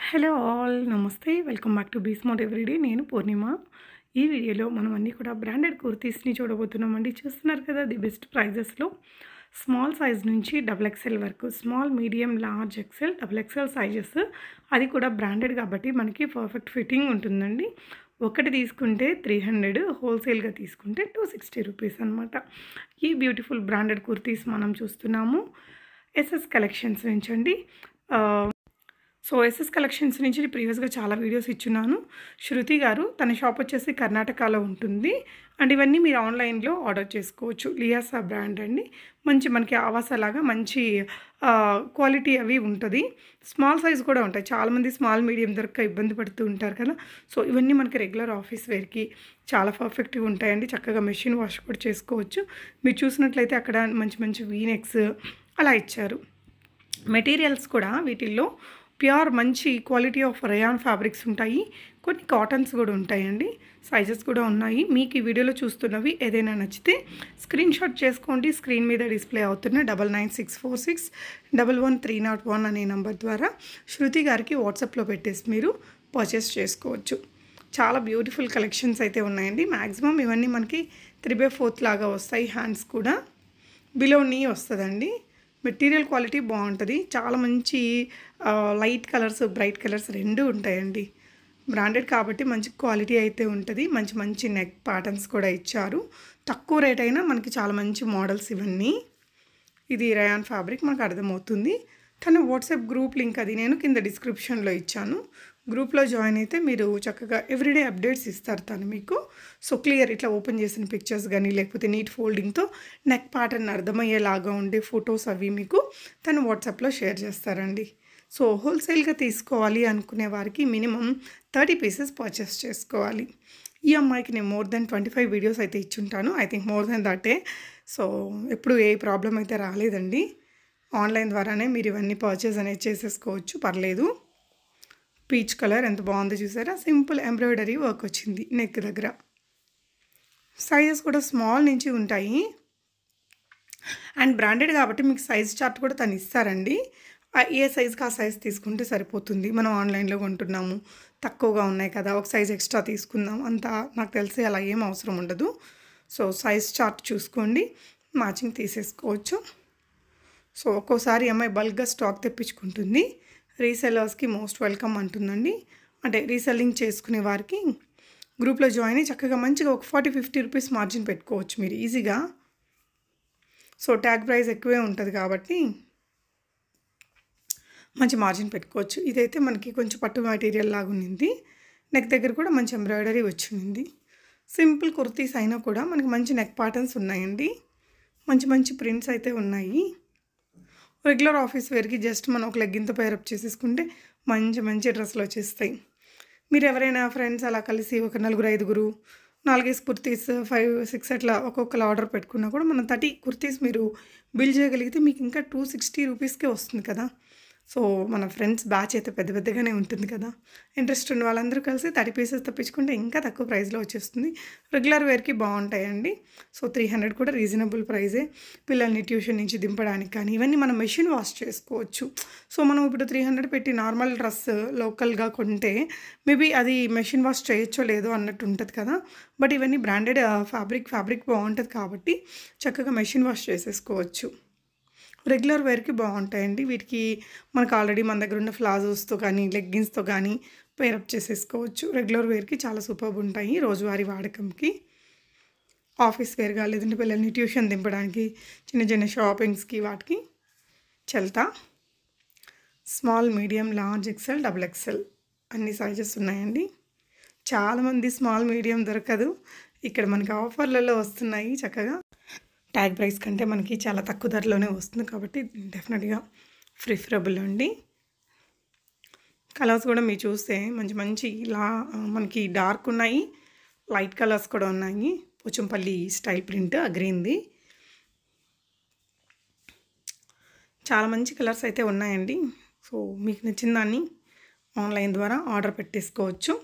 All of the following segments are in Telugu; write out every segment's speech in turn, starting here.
హలో ఆల్ నమస్తే వెల్కమ్ బ్యాక్ టు బీస్మార్ట్ ఎవ్రీడే. నేను పూర్ణిమ. ఈ వీడియోలో మనం అన్నీ కూడా బ్రాండెడ్ కుర్తీస్ని చూడబోతున్నామండి. చూస్తున్నారు కదా, ది బెస్ట్ ప్రైజెస్లో స్మాల్ సైజ్ నుంచి డబుల్ ఎక్సెల్ వరకు, small medium large XL double XL sizes, అది కూడా బ్రాండెడ్ కాబట్టి మనకి పర్ఫెక్ట్ ఫిట్టింగ్ ఉంటుందండి. ఒకటి తీసుకుంటే 300, హోల్సేల్గా తీసుకుంటే 260 రూపీస్ అనమాట. ఈ బ్యూటిఫుల్ బ్రాండెడ్ కుర్తీస్ మనం చూస్తున్నాము ఎస్ఎస్ కలెక్షన్స్ నుంచి అండి. సో ఎస్ఎస్ కలెక్షన్స్ నుంచి ప్రీవియస్గా చాలా వీడియోస్ ఇచ్చున్నాను. శృతి గారు, తన షాప్ వచ్చేసి కర్ణాటకలో ఉంటుంది. అండ్ ఇవన్నీ మీరు ఆన్లైన్లో ఆర్డర్ చేసుకోవచ్చు. లియాసా బ్రాండ్ అండి. మంచి మనకి ఆవాసలాగా మంచి క్వాలిటీ అవి ఉంటుంది. స్మాల్ సైజ్ కూడా ఉంటాయి. చాలామంది స్మాల్ మీడియం దొరక్క ఇబ్బంది పడుతూ ఉంటారు కదా. సో ఇవన్నీ మనకి రెగ్యులర్ ఆఫీస్ వేర్కి చాలా పర్ఫెక్ట్గా ఉంటాయండి. చక్కగా మెషిన్ వాష్ కూడా చేసుకోవచ్చు. మీరు చూసినట్లయితే అక్కడ మంచి మంచి వీనెక్స్ అలా ఇచ్చారు. మెటీరియల్స్ కూడా వీటిల్లో ప్యూర్ మంచి క్వాలిటీ ఆఫ్ రయాన్ ఫ్యాబ్రిక్స్ ఉంటాయి. కొన్ని కాటన్స్ కూడా ఉంటాయండి. సైజెస్ కూడా ఉన్నాయి. మీకు ఈ వీడియోలో చూస్తున్నవి ఏదైనా నచ్చితే స్క్రీన్ షాట్ చేసుకోండి. స్క్రీన్ మీద డిస్ప్లే అవుతున్న 9964611301 అనే నెంబర్ ద్వారా శృతి గారికి వాట్సాప్లో పెట్టేసి మీరు పర్చేస్ చేసుకోవచ్చు. చాలా బ్యూటిఫుల్ కలెక్షన్స్ అయితే ఉన్నాయండి. మ్యాక్సిమం ఇవన్నీ మనకి 3/4 లాగా వస్తాయి. హ్యాండ్స్ కూడా బిలో నీ వస్తుందండి. మెటీరియల్ క్వాలిటీ బాగుంటుంది. చాలా మంచి లైట్ కలర్స్, బ్రైట్ కలర్స్ రెండు ఉంటాయండి. బ్రాండెడ్ కాబట్టి మంచి క్వాలిటీ అయితే ఉంటుంది. మంచి మంచి నెక్ ప్యాటర్న్స్ కూడా ఇచ్చారు. తక్కువ రేట్ అయినా మనకి చాలా మంచి మోడల్స్ ఇవన్నీ. ఇది రయాన్ ఫ్యాబ్రిక్ మనకు అర్థమవుతుంది. తన వాట్సాప్ గ్రూప్ లింక్ అది నేను కింద డిస్క్రిప్షన్లో ఇచ్చాను. గ్రూప్లో జాయిన్ అయితే మీరు చక్కగా ఎవ్రీడే అప్డేట్స్ ఇస్తారు తను మీకు. సో క్లియర్ ఇట్లా ఓపెన్ చేసిన పిక్చర్స్ కానీ, లేకపోతే నీట్ ఫోల్డింగ్తో నెక్ ప్యాటర్న్ అర్థమయ్యేలాగా ఉండే ఫొటోస్ అవి మీకు తను వాట్సాప్లో షేర్ చేస్తారండి. సో హోల్సేల్గా తీసుకోవాలి అనుకునే వారికి మినిమం 30 పీసెస్ పర్చేస్ చేసుకోవాలి. ఈ అమ్మాయికి నేను మోర్ దెన్ 25 వీడియోస్ అయితే ఇచ్చుంటాను. ఐ థింక్ మోర్ దెన్ దటే. సో ఎప్పుడు ఏ ప్రాబ్లం అయితే రాలేదండి. ఆన్లైన్ ద్వారానే మీరు ఇవన్నీ పర్చేస్ అనేది చేసేసుకోవచ్చు, పర్లేదు. పీచ్ కలర్ ఎంత బాగుందో చూసారా. సింపుల్ ఎంబ్రాయిడరీ వర్క్ వచ్చింది నెక్ దగ్గర. సైజెస్ కూడా స్మాల్ నుంచి ఉంటాయి. అండ్ బ్రాండెడ్ కాబట్టి మీకు సైజ్ చార్ట్ కూడా తను ఇస్తారండి. ఏ సైజ్కి ఆ సైజ్ తీసుకుంటే సరిపోతుంది. మనం ఆన్లైన్లో కొంటున్నాము, తక్కువగా ఉన్నాయి కదా, ఒక సైజ్ ఎక్స్ట్రా తీసుకుందాం అంతా నాకు తెలిసి అలా ఏం అవసరం ఉండదు. సో సైజ్ చార్ట్ చూసుకోండి, మ్యాచింగ్ తీసేసుకోవచ్చు. సో ఒక్కోసారి అమ్మాయి బల్క్గా స్టాక్ తెప్పించుకుంటుంది. రీసెల్లర్స్కి మోస్ట్ వెల్కమ్ అంటుందండి. అంటే రీసెల్లింగ్ చేసుకునే వారికి గ్రూప్లో జాయిన్ అయ్యి చక్కగా మంచిగా ఒక 40-50 రూపీస్ మార్జిన్ పెట్టుకోవచ్చు మీరు ఈజీగా. సో ట్యాగ్ ప్రైస్ ఎక్కువే ఉంటుంది కాబట్టి మంచి మార్జిన్ పెట్టుకోవచ్చు. ఇదైతే మనకి కొంచెం పట్టు మెటీరియల్ లాగా ఉన్నింది. నెక్ దగ్గర కూడా మంచి ఎంబ్రాయిడరీ వచ్చింది. సింపుల్ కుర్తీస్ అయినా కూడా మనకి మంచి నెక్ ప్యాటర్న్స్ ఉన్నాయండి. మంచి మంచి ప్రింట్స్ అయితే ఉన్నాయి. రెగ్యులర్ ఆఫీస్ వేర్కి జస్ట్ మనం ఒక లెగ్గిన్తో పేరప్ చేసేసుకుంటే మంచి మంచి డ్రెస్సులు వచ్చేస్తాయి. మీరు ఎవరైనా ఫ్రెండ్స్ అలా కలిసి ఒక 4-5 4 కుర్తీస్ 5-6 అట్లా ఒక్కొక్కరు ఆర్డర్ పెట్టుకున్నా కూడా మనం 30 కుర్తీస్ మీరు బిల్ చేయగలిగితే మీకు ఇంకా 260 రూపీస్కే వస్తుంది కదా. సో మన ఫ్రెండ్స్ బ్యాచ్ అయితే పెద్ద పెద్దగానే ఉంటుంది కదా. ఇంట్రెస్ట్ ఉన్న వాళ్ళందరూ కలిసి 30 పీసెస్ తప్పించుకుంటే ఇంకా తక్కువ ప్రైస్లో వచ్చేస్తుంది. రెగ్యులర్ వేర్కి బాగుంటాయండి. సో 300 కూడా రీజనబుల్ ప్రైజే. పిల్లల్ని ట్యూషన్ నుంచి దింపడానికి కానీ ఇవన్నీ మనం మెషిన్ వాష్ చేసుకోవచ్చు. సో మనం ఇప్పుడు 300 పెట్టి నార్మల్ డ్రెస్ లోకల్గా కొంటే మేబీ అది మెషిన్ వాష్ చేయొచ్చో లేదో అన్నట్టు ఉంటుంది కదా. బట్ ఇవన్నీ బ్రాండెడ్ ఫ్యాబ్రిక్ బాగుంటుంది కాబట్టి చక్కగా మెషిన్ వాష్ చేసేసుకోవచ్చు. రెగ్యులర్ వేర్కి బాగుంటాయండి. వీటికి మనకు ఆల్రెడీ మన దగ్గర ఉన్న ప్లాజోస్తో కానీ, లెగ్గిన్స్తో కానీ పేరప్ చేసేసుకోవచ్చు. రెగ్యులర్ వేర్కి చాలా సూపర్బ్ ఉంటాయి రోజువారీ వాడకంకి. ఆఫీస్ వేర్గా లేదంటే పిల్లల్ని ట్యూషన్ దింపడానికి, చిన్న చిన్న షాపింగ్స్కి వాటికి చెల్తా. Small, medium, large XL, double XL అన్ని సైజెస్ ఉన్నాయండి. చాలామంది స్మాల్ మీడియం దొరకదు, ఇక్కడ మనకి ఆఫర్లలో వస్తున్నాయి. చక్కగా ట్యాగ్ ప్రైస్ కంటే మనకి చాలా తక్కువ ధరలోనే వస్తుంది కాబట్టి డెఫినెట్గా ప్రిఫరబుల్ అండి. కలర్స్ కూడా మీరు చూస్తే మంచి మంచి మనకి డార్క్ ఉన్నాయి, లైట్ కలర్స్ కూడా ఉన్నాయి. పోచంపల్లి స్టైల్ ప్రింట్ గ్రీన్ది. చాలా మంచి కలర్స్ అయితే ఉన్నాయండి. సో మీకు నచ్చిన దాన్ని ఆన్లైన్ ద్వారా ఆర్డర్ పెట్టేసుకోవచ్చు.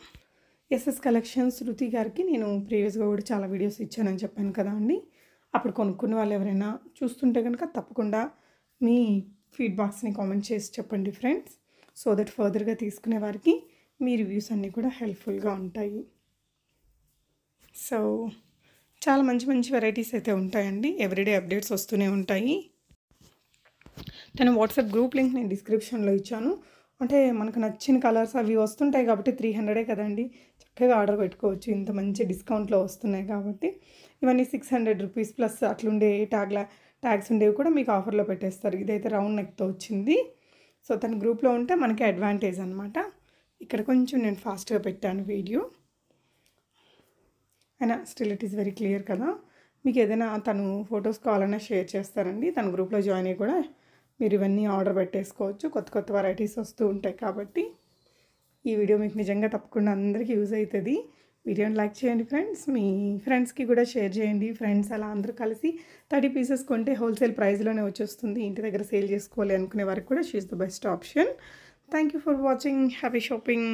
ఎస్ఎస్ కలెక్షన్స్ శృతి గారికి నేను ప్రీవియస్గా కూడా చాలా వీడియోస్ ఇచ్చానని చెప్పాను కదా అండి. అప్పుడు కొనుక్కున్న వాళ్ళు ఎవరైనా చూస్తుంటే కనుక తప్పకుండా మీ ఫీడ్బాక్స్ని కామెంట్ చేసి చెప్పండి ఫ్రెండ్స్. సో దట్ ఫర్దర్గా తీసుకునే వారికి మీ రివ్యూస్ అన్నీ కూడా హెల్ప్ఫుల్గా ఉంటాయి. సో చాలా మంచి మంచి వెరైటీస్ అయితే ఉంటాయండి. ఎవ్రీడే అప్డేట్స్ వస్తూనే ఉంటాయి. తన వాట్సాప్ గ్రూప్ లింక్ నేను డిస్క్రిప్షన్లో ఇచ్చాను. అంటే మనకు నచ్చిన కలర్స్ అవి వస్తుంటాయి కాబట్టి 300 కదండి, చక్కగా ఆర్డర్ పెట్టుకోవచ్చు. ఇంత మంచి డిస్కౌంట్లో వస్తున్నాయి కాబట్టి. ఇవన్నీ 600 రూపీస్ ప్లస్ అట్లుండే ట్యాగ్స్ ఉండేవి కూడా మీకు ఆఫర్లో పెట్టేస్తారు. ఇదైతే రౌండ్ నెక్తో వచ్చింది. సో తన గ్రూప్లో ఉంటే మనకి అడ్వాంటేజ్ అనమాట. ఇక్కడ కొంచెం నేను ఫాస్ట్గా పెట్టాను వీడియో, అయినా still it is very clear కదా. మీకు ఏదైనా తను ఫొటోస్ కావాలన్నా షేర్ చేస్తారండి. తన గ్రూప్లో జాయిన్ అయ్యి కూడా మీరు ఇవన్నీ ఆర్డర్ పెట్టేసుకోవచ్చు. కొత్త కొత్త వెరైటీస్ వస్తూ ఉంటాయి కాబట్టి. ఈ వీడియో మీకు నిజంగా తప్పకుండా అందరికీ యూజ్ అవుతుంది. వీడియోని లైక్ చేయండి ఫ్రెండ్స్, మీ ఫ్రెండ్స్కి కూడా షేర్ చేయండి. ఫ్రెండ్స్ అలా అందరూ కలిసి 30 పీసెస్ కొంటే హోల్సేల్ ప్రైస్లోనే వచ్చేస్తుంది. ఇంటి దగ్గర సేల్ చేసుకోవాలి అనుకునే వారికి కూడా she is the best option. Thank you for watching. Happy shopping.